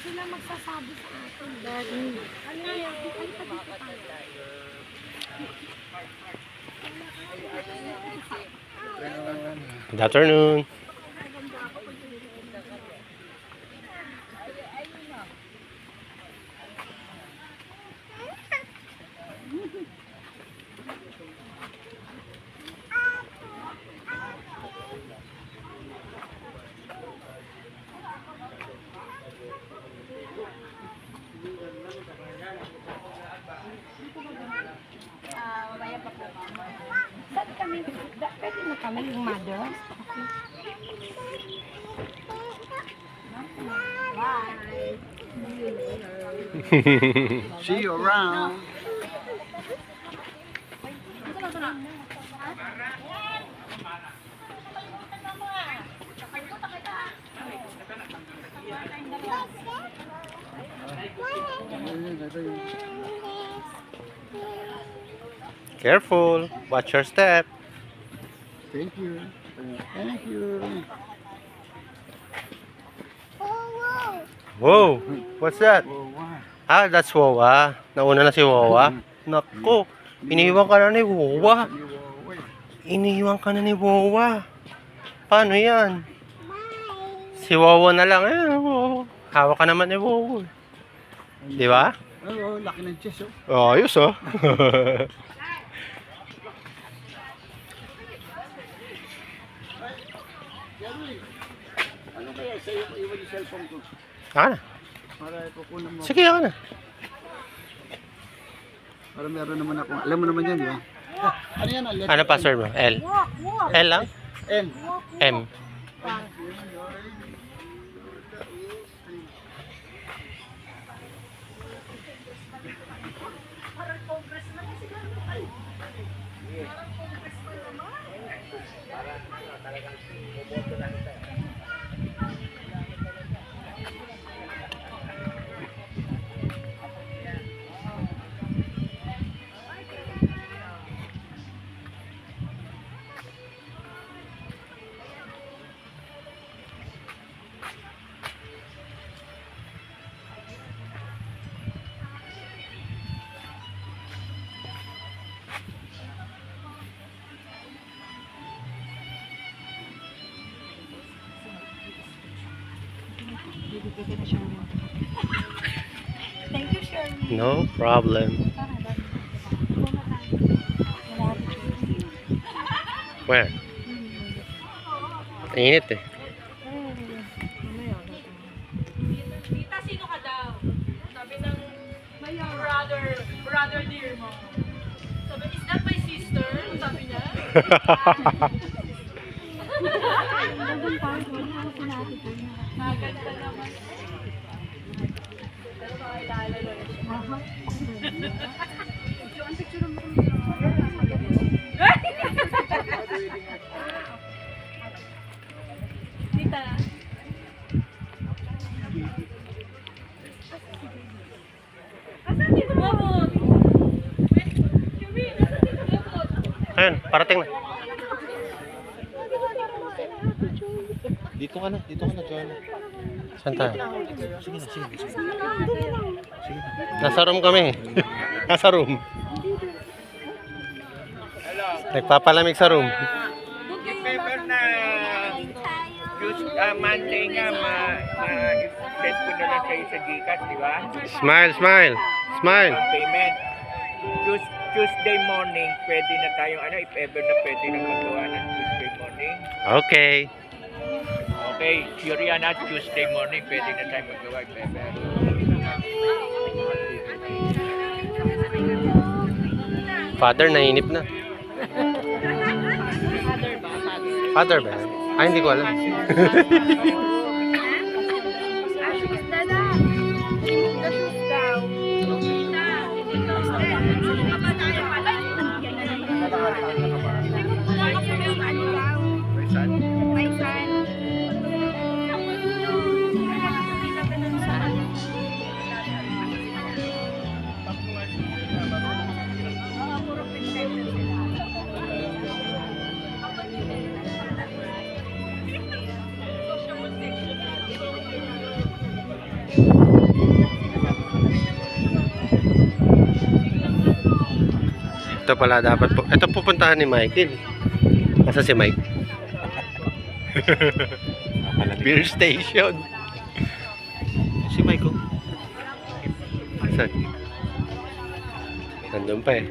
Sila magsasabi sa akin, Daddy. Ano yan? Ay, tabi ko tayo. Good afternoon. Mamaya pa po, mama. Saan kami? Pwede na kami yung mother? Bye. See you around. Careful. Watch your step. Thank you. Thank you. Whoa. What's that? Oh, wow. Ah, that's Wawa. Nauna na si Wawa. Naku. Iniwan ka na ni Wawa. Iniwan ka na ni Wawa. Paano yan? Si Wawa na lang. Hawak ka naman ni Wawa. Di ba? Oh, laki ng chest, oh. Oh, ayos oh. Ano kaya sa'yo iwan yung cellphone ko? Saka na. Para kukunan mo. Sige, ako na. Para meron naman ako. Alam mo naman yan, di ba? Ano yan? Ano password mo? L. L lang? M. M. Thank you, Shirley. No problem. Where? Init eh. Tita, sino ka daw? Sabi ng brother dear mo. Sabi, is that my sister? Sabi niya. Maganda naman. Pero makilala lang siya. Tita. Asan dito Bobot? Yumi, asan dito Bobot? Ayun, parating na. Dito ka na, Joanna. Saan tayo? Sige na. Nasa room kami. Nasa room. Nagpapalamig sa room. Paper na Monday nga ma-send ko na lang kayo sa Gcash, di ba? Smile. Payment. Tuesday morning, pwede na tayong if ever na pwede na magawa ng Tuesday morning. Okay. Okay, Yuriana, Tuesday morning, pwede na tayong magawa if ever. Father, nainip na. Father ba? Ay, hindi ko alam. Ito pala dapat po. Ito pupuntahan ni Michael. Asa si Mike? Beer station. Si Mike oh. Saan? Nandun pa eh.